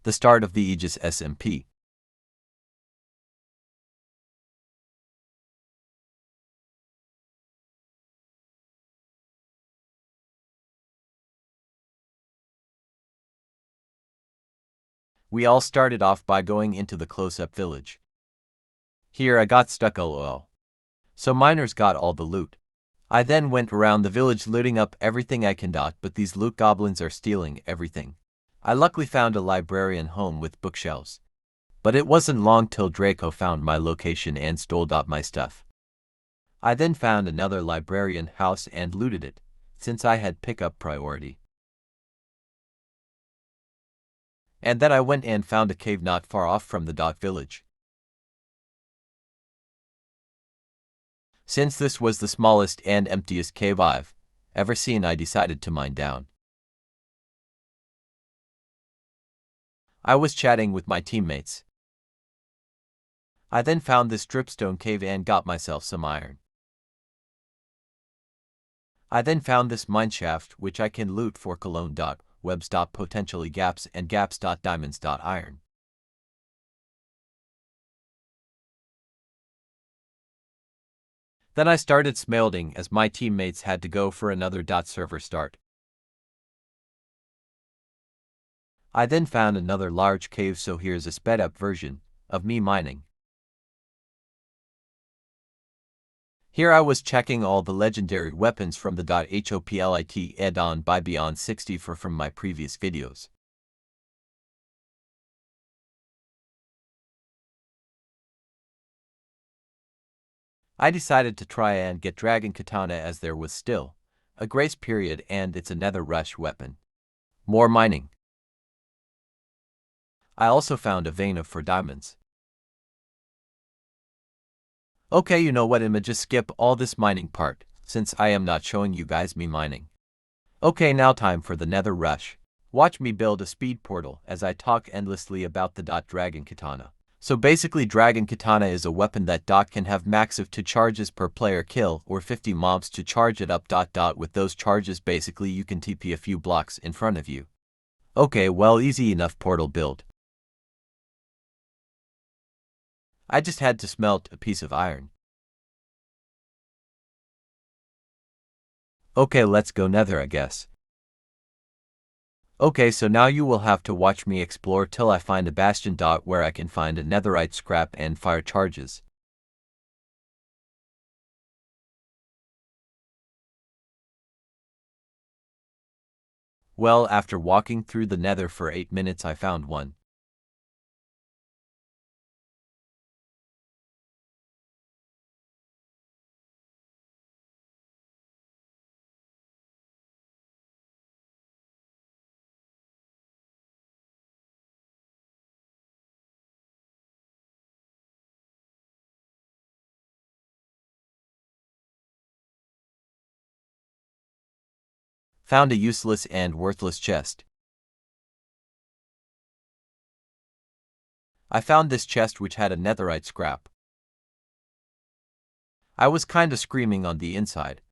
The start of the Aegis SMP. We all started off by going into the close-up village. Here I got stuck lol. So miners got all the loot. I then went around the village looting up everything I can, but these loot goblins are stealing everything. I luckily found a librarian home with bookshelves. But it wasn't long till Draco found my location and stole my stuff. I then found another librarian house and looted it, since I had pickup priority. And then I went and found a cave not far off from the village. Since this was the smallest and emptiest cave I've ever seen, I decided to mine down. I was chatting with my teammates. I then found this dripstone cave and got myself some iron. I then found this mineshaft which I can loot for cologne, webs, potentially gaps, and gaps, diamonds, iron. Then I started smelting as my teammates had to go for another server start. I then found another large cave, so here's a sped up version of me mining. Here I was checking all the legendary weapons from the hoplite add-on by Beyond 64 from my previous videos. I decided to try and get Dragon Katana as there was still a grace period and it's a nether rush weapon. More mining. I also found a vein for diamonds. Okay, you know what, I'ma just skip all this mining part, since I am not showing you guys me mining. Okay, now time for the nether rush. Watch me build a speed portal as I talk endlessly about the Dragon Katana. So basically Dragon Katana is a weapon that can have max of 2 charges per player kill or 50 mobs to charge it up. With those charges basically you can TP a few blocks in front of you. Okay, well, easy enough portal build. I just had to smelt a piece of iron. Okay, let's go nether, I guess. Okay, so now you will have to watch me explore till I find a bastion. Where I can find a netherite scrap and fire charges. Well, after walking through the nether for 8 minutes I found one. Found a useless and worthless chest. I found this chest which had a netherite scrap. I was kinda screaming on the inside.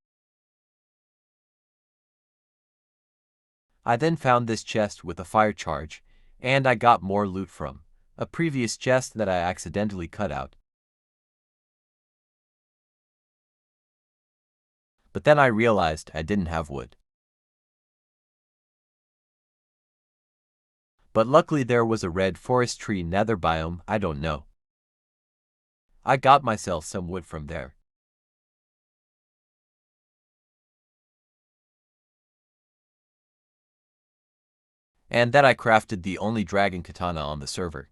I then found this chest with a fire charge, and I got more loot from a previous chest that I accidentally cut out. But then I realized I didn't have wood. But luckily there was a red forest tree nether biome, I don't know. I got myself some wood from there. And then I crafted the only dragon katana on the server.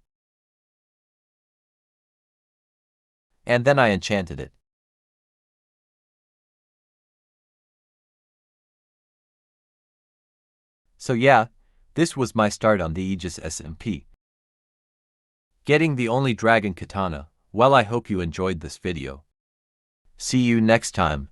And then I enchanted it. So yeah, this was my start on the Aegis SMP. Getting the only dragon katana. Well, I hope you enjoyed this video. See you next time.